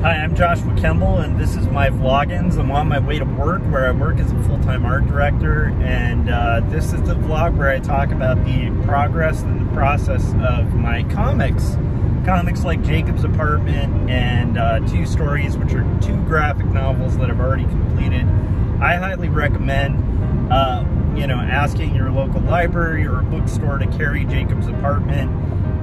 Hi, I'm Joshua Kemble, and this is my vloggins. I'm on my way to work, where I work as a full-time art director, and this is the vlog where I talk about the progress and the process of my comics. Comics like Jacob's Apartment and Two Stories, which are two graphic novels that I've already completed. I highly recommend, you know, asking your local library or a bookstore to carry Jacob's Apartment.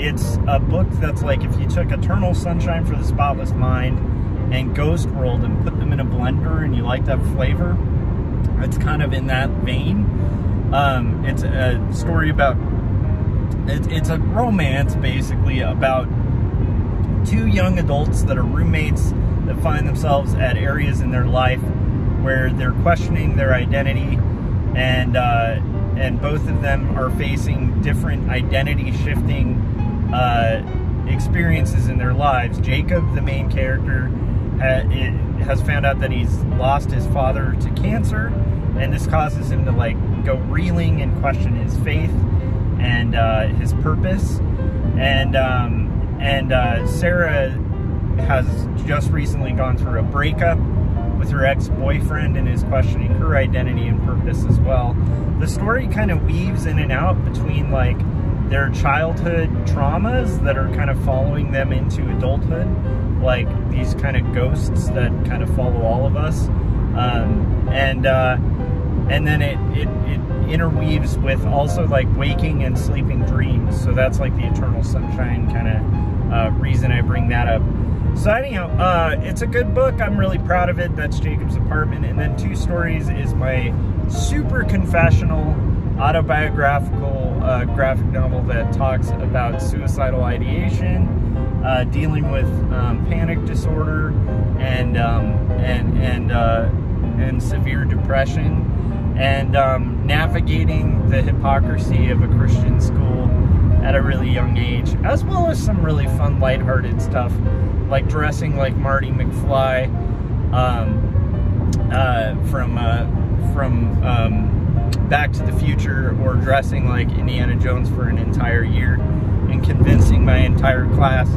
It's a book that's like if you took Eternal Sunshine for the Spotless Mind and Ghost World and put them in a blender and you like that flavor, it's kind of in that vein. It's a story about, it's a romance basically about two young adults that are roommates that find themselves at areas in their life where they're questioning their identity, and both of them are facing different identity shifting experiences in their lives. Jacob, the main character, has found out that he's lost his father to cancer, and this causes him to like go reeling and question his faith and his purpose. And Sarah has just recently gone through a breakup with her ex-boyfriend and is questioning her identity and purpose as well. The story kind of weaves in and out between like their childhood traumas that are kind of following them into adulthood, like these kind of ghosts that kind of follow all of us, and then it interweaves with also like waking and sleeping dreams. So that's like the Eternal Sunshine kind of reason I bring that up. So anyhow, it's a good book. I'm really proud of it. That's Jacob's Apartment. And then Two Stories is my super confessional, autobiographical graphic novel that talks about suicidal ideation, dealing with panic disorder, and severe depression, and navigating the hypocrisy of a Christian school at a really young age, as well as some really fun, lighthearted stuff, like dressing like Marty McFly from Back to the Future, or dressing like Indiana Jones for an entire year and convincing my entire class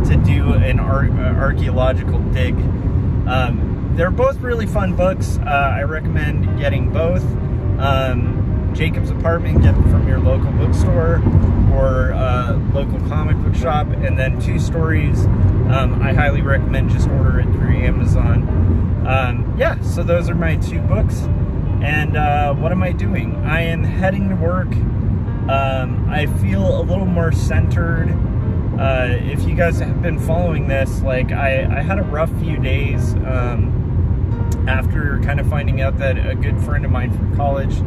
to do an archaeological dig. They're both really fun books. I recommend getting both. Jacob's Apartment, get them from your local bookstore or local comic book shop, and then Two Stories, I highly recommend just order it through Amazon. Yeah, so those are my two books. And what am I doing? I am heading to work. I feel a little more centered. If you guys have been following this, like I had a rough few days after kind of finding out that a good friend of mine from college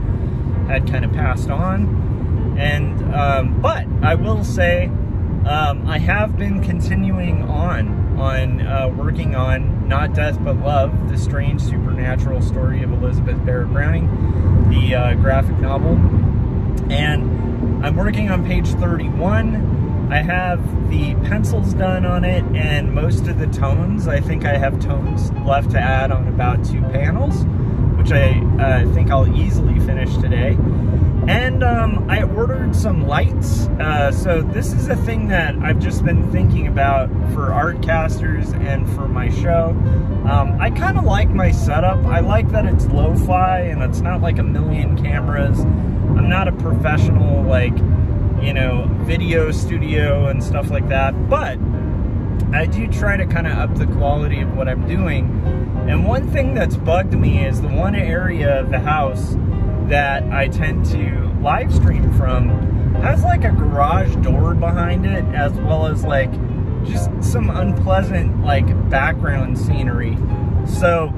had kind of passed on. And but I will say I have been continuing on working on Not Death But Love, the strange supernatural story of Elizabeth Barrett Browning, the graphic novel. And I'm working on page 31. I have the pencils done on it and most of the tones. I think I have tones left to add on about 2 panels, which I think I'll easily finish today. And I ordered some lights. So this is a thing that I've just been thinking about for Artcasters and for my show. I kind of like my setup. I like that it's lo-fi and it's not like a million cameras. I'm not a professional, like, you know, video studio and stuff like that, but I do try to kind of up the quality of what I'm doing. And one thing that's bugged me is the one area of the house that I tend to live stream from has like a garage door behind it, as well as like just some unpleasant like background scenery. So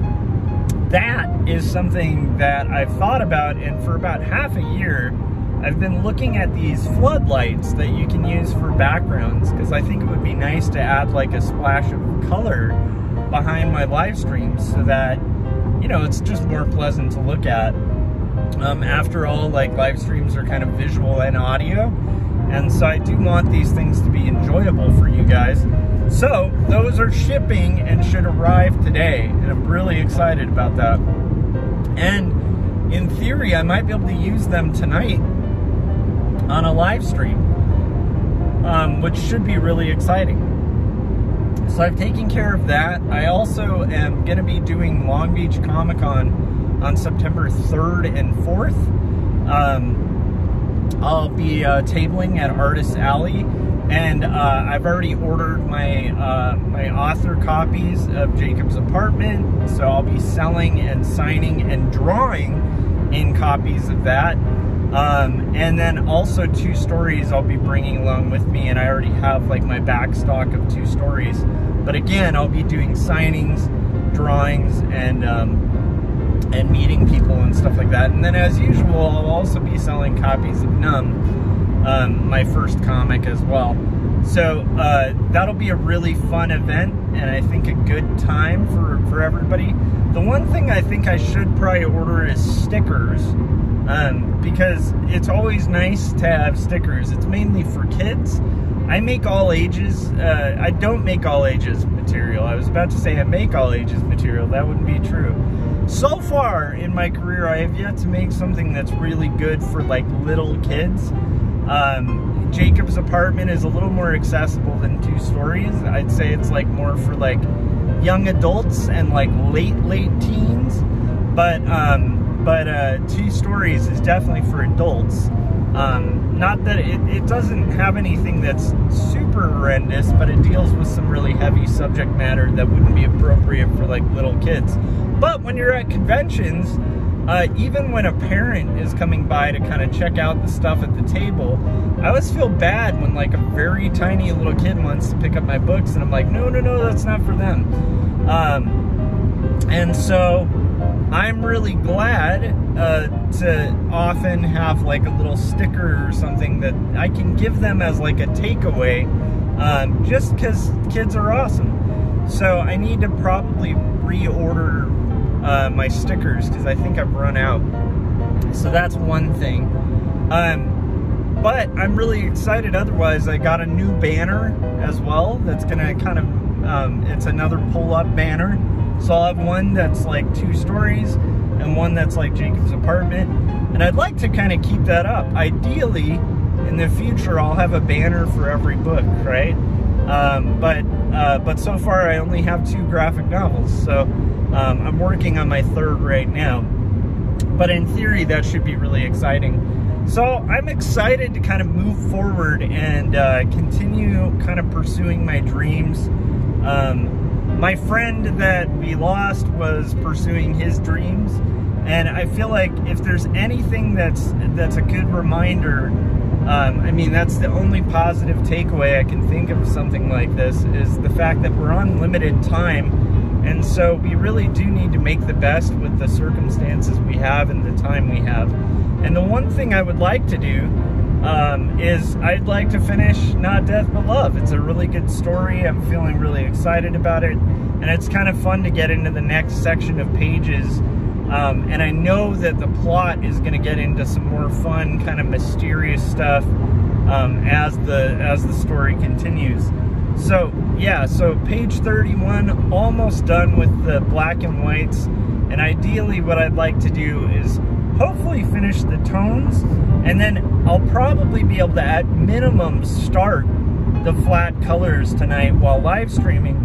that is something that I've thought about, and for about half a year I've been looking at these floodlights that you can use for backgrounds, because I think it would be nice to add like a splash of color behind my live streams so that, you know, it's just more pleasant to look at. After all, like, live streams are kind of visual and audio, and so I do want these things to be enjoyable for you guys. So those are shipping and should arrive today, and I'm really excited about that. And in theory, I might be able to use them tonight on a live stream, which should be really exciting. So I've taken care of that. I also am going to be doing Long Beach Comic Con on September 3rd and 4th. I'll be tabling at Artist Alley, and I've already ordered my my author copies of Jacob's Apartment, so I'll be selling and signing and drawing in copies of that. And then also 2 stories I'll be bringing along with me, and I already have like my back stock of 2 stories. But again, I'll be doing signings, drawings, and meeting people and stuff like that. And then as usual, I'll also be selling copies of Numb, my first comic as well. So that'll be a really fun event, and I think a good time for everybody. The one thing I think I should probably order is stickers, because it's always nice to have stickers. It's mainly for kids. I make all ages. I don't make all ages material. I was about to say I make all ages material. That wouldn't be true. So far in my career, I have yet to make something that's really good for like little kids. Jacob's Apartment is a little more accessible than 2 stories. I'd say it's like more for like young adults and like late teens. But 2 stories is definitely for adults. Not that it doesn't have anything that's super horrendous, but it deals with some really heavy subject matter that wouldn't be appropriate for like little kids. But when you're at conventions, even when a parent is coming by to kind of check out the stuff at the table, I always feel bad when like a very tiny little kid wants to pick up my books, and I'm like, no, that's not for them. And so I'm really glad to often have like a little sticker or something that I can give them as like a takeaway, just because kids are awesome. So I need to probably reorder my stickers, because I think I've run out. So that's one thing. But I'm really excited otherwise. I got a new banner as well that's gonna kind of, it's another pull-up banner. So I'll have one that's like 2 stories and one that's like Jacob's Apartment. And I'd like to kind of keep that up. Ideally, in the future, I'll have a banner for every book, right? But so far I only have 2 graphic novels. So I'm working on my 3rd right now. But in theory, that should be really exciting. So I'm excited to kind of move forward and continue kind of pursuing my dreams. My friend that we lost was pursuing his dreams, and I feel like if there's anything that's a good reminder, I mean, that's the only positive takeaway I can think of something like this, is the fact that we're on limited time, and so we really do need to make the best with the circumstances we have and the time we have. And the one thing I would like to do is I'd like to finish Not Death But Love. It's a really good story. I'm feeling really excited about it, and it's kind of fun to get into the next section of pages. And I know that the plot is going to get into some more fun, kind of mysterious stuff as the story continues. So yeah, so page 31, almost done with the black and whites, and ideally what I'd like to do is hopefully finish the tones, and then I'll probably be able to at minimum start the flat colors tonight while live streaming.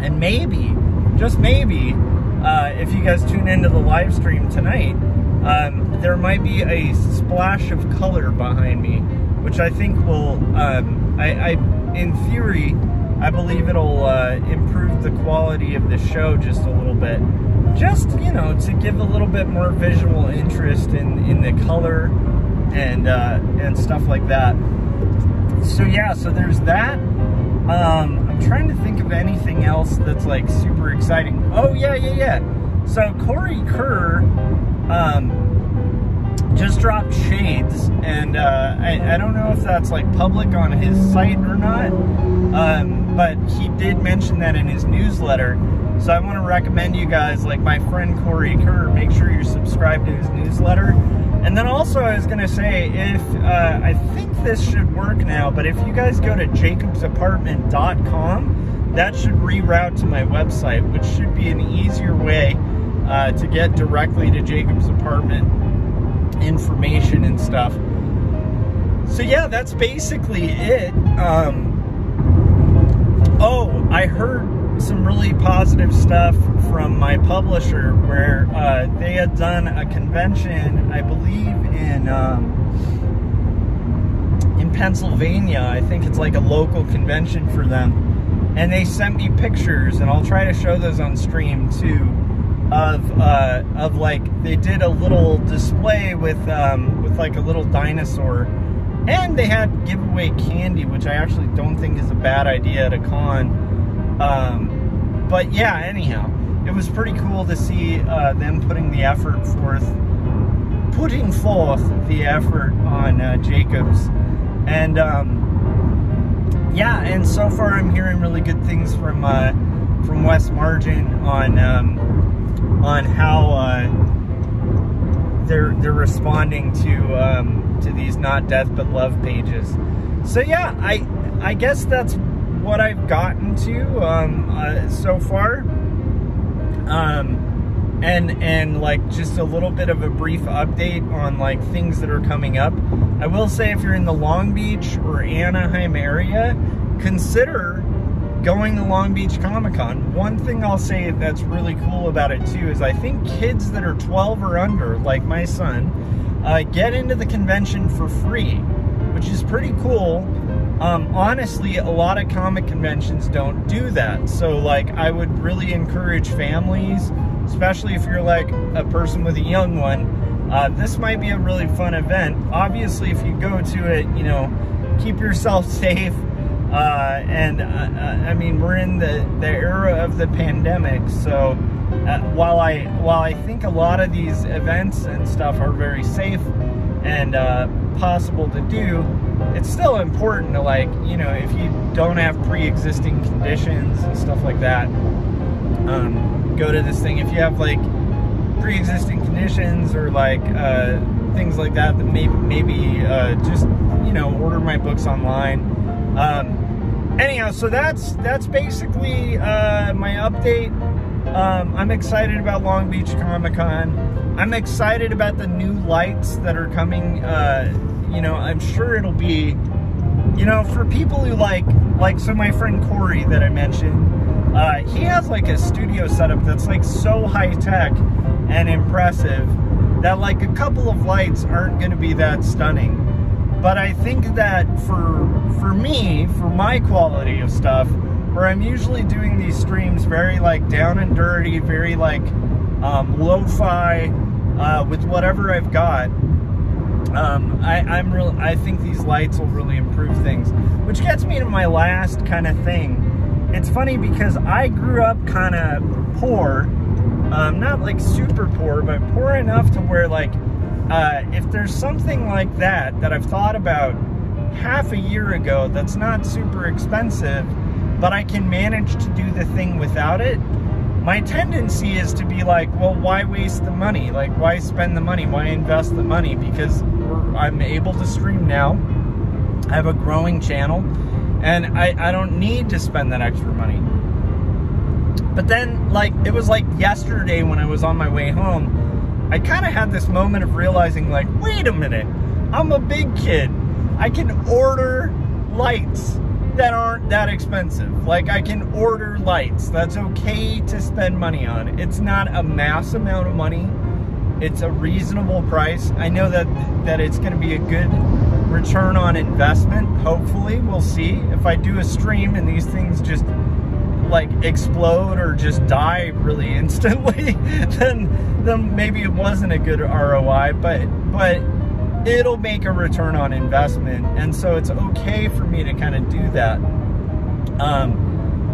And maybe, just maybe, if you guys tune into the live stream tonight, there might be a splash of color behind me, which I think will, in theory, I believe it'll improve the quality of the show just a little bit. Just, you know, to give a little bit more visual interest in the color and stuff like that. So yeah, so there's that. I'm trying to think of anything else that's like super exciting. Oh yeah. So Corey Kerr just dropped Shades, and I don't know if that's like public on his site or not, but he did mention that in his newsletter. So I want to recommend you guys, like my friend Corey Kerr, make sure you're subscribed to his newsletter. And then also I was going to say, if I think this should work now, but if you guys go to jacobsapartment.com, that should reroute to my website, which should be an easier way to get directly to Jacob's Apartment information and stuff. So yeah, that's basically it. Oh, I heard some really positive stuff from my publisher where they had done a convention, I believe in Pennsylvania. I think it's like a local convention for them, and they sent me pictures, and I'll try to show those on stream too, of like they did a little display with like a little dinosaur, and they had giveaway candy, which I actually don't think is a bad idea at a con. But yeah, anyhow, it was pretty cool to see them putting forth the effort on Jacobs. And yeah, and so far I'm hearing really good things from West Margin on how they're responding to these Not Death But Love pages. So yeah, I guess that's what I've gotten to so far, and like just a little bit of a brief update on like things that are coming up. I will say, if you're in the Long Beach or Anaheim area, consider going to Long Beach Comic-Con. One thing I'll say that's really cool about it too is I think kids that are 12 or under, like my son, get into the convention for free, which is pretty cool. Honestly, a lot of comic conventions don't do that. So like, I would really encourage families, especially if you're like a person with a young one, this might be a really fun event. Obviously, if you go to it, you know, keep yourself safe. And I mean, we're in the era of the pandemic, so while I think a lot of these events and stuff are very safe and possible to do, it's still important to, like, you know, if you don't have pre-existing conditions and stuff like that, go to this thing. If you have like pre-existing conditions or like things like that, then maybe just, you know, order my books online. Anyhow, so that's basically my update. I'm excited about Long Beach Comic-Con. I'm excited about the new lights that are coming. You know, I'm sure it'll be, you know, for people who like so my friend Corey that I mentioned, he has like a studio setup that's like so high-tech and impressive that like a couple of lights aren't going to be that stunning. But I think that for me, for my quality of stuff, where I'm usually doing these streams very like down and dirty, very like lo-fi, with whatever I've got, I think these lights will really improve things. Which gets me to my last kind of thing. It's funny because I grew up kind of poor, not like super poor, but poor enough to where like, if there's something like that I've thought about half a year ago that's not super expensive, but I can manage to do the thing without it, my tendency is to be like, well, why waste the money? Like, why spend the money? Why invest the money? Because I'm able to stream now. I have a growing channel, and I don't need to spend that extra money. But then, like, it was like yesterday when I was on my way home, I kind of had this moment of realizing, like, wait a minute, I'm a big kid. I can order lights that aren't that expensive. Like, I can order lights. That's okay to spend money on. It's not a mass amount of money. It's a reasonable price. I know that it's going to be a good return on investment. Hopefully, we'll see. If I do a stream and these things just like explode or just die really instantly, then maybe it wasn't a good ROI, but it'll make a return on investment, and so it's okay for me to kind of do that.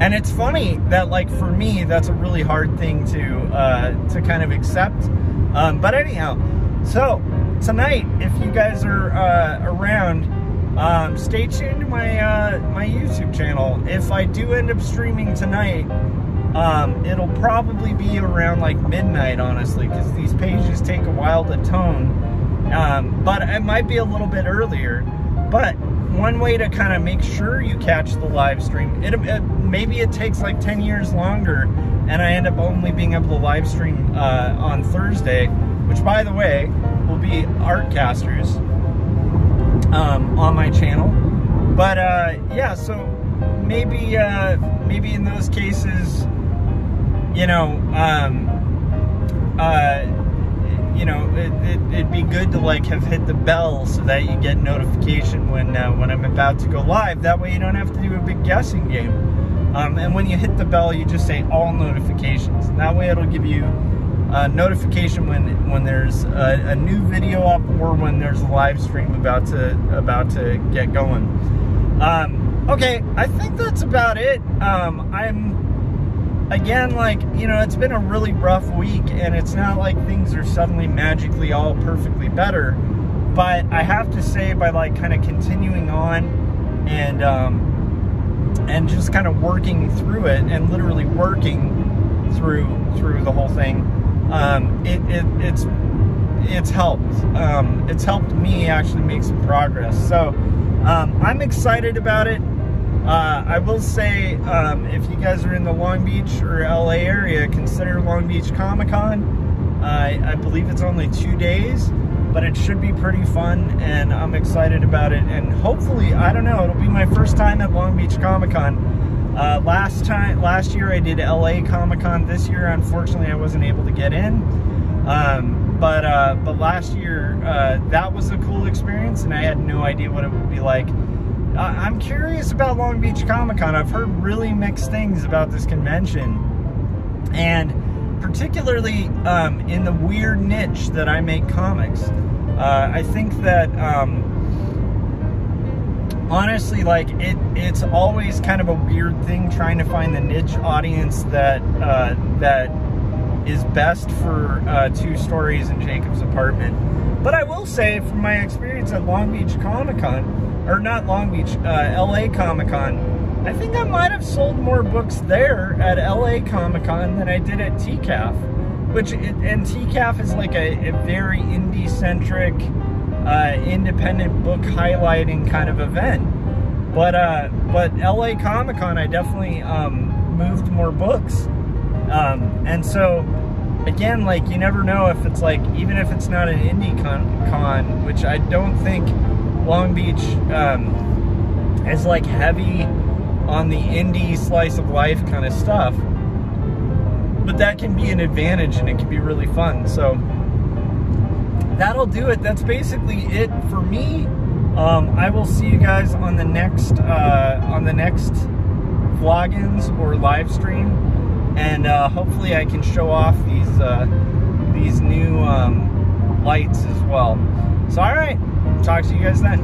And it's funny that, like, for me, that's a really hard thing to kind of accept. But anyhow, so tonight, if you guys are around, stay tuned to my my YouTube channel. If I do end up streaming tonight, it'll probably be around like midnight, honestly, because these pages take a while to tone. But it might be a little bit earlier. But one way to kind of make sure you catch the live stream, maybe it takes like 10 years longer, and I end up only being able to live stream on Thursday, which, by the way, will be Artcasters on my channel. But yeah, so maybe maybe in those cases, you know, it'd be good to like have hit the bell so that you get notification when I'm about to go live. That way you don't have to do a big guessing game. And when you hit the bell, you just say all notifications. And that way it'll give you a notification when there's a new video up or when there's a live stream about to get going. Okay, I think that's about it. Again, like, you know, it's been a really rough week, and it's not like things are suddenly magically all perfectly better, but I have to say, by like kind of continuing on and just kind of working through it, and literally working through the whole thing, it's helped. It's helped me actually make some progress. So I'm excited about it. I will say, if you guys are in the Long Beach or LA area, consider Long Beach Comic-Con. I believe it's only 2 days, but it should be pretty fun, and I'm excited about it. And hopefully, I don't know, it'll be my first time at Long Beach Comic-Con. Last year I did LA Comic-Con. This year, unfortunately, I wasn't able to get in. But last year, that was a cool experience, and I had no idea what it would be like. I'm curious about Long Beach Comic-Con. I've heard really mixed things about this convention, and particularly in the weird niche that I make comics. I think that honestly, like, it's always kind of a weird thing trying to find the niche audience that is best for 2 Stories in Jacob's Apartment. But I will say, from my experience at Long Beach Comic-Con, or not Long Beach, LA Comic-Con, I think I might have sold more books there at LA Comic-Con than I did at TCAF. And TCAF is like a very indie-centric, independent book highlighting kind of event. But LA Comic-Con, I definitely moved more books. And so, again, like, you never know if it's like, even if it's not an indie con, which I don't think Long Beach is like heavy on the indie slice of life kind of stuff, but that can be an advantage, and it can be really fun. So that'll do it. That's basically it for me. I will see you guys on the next vlog-ins or live stream, and hopefully I can show off these new lights as well. So all right, talk to you guys then.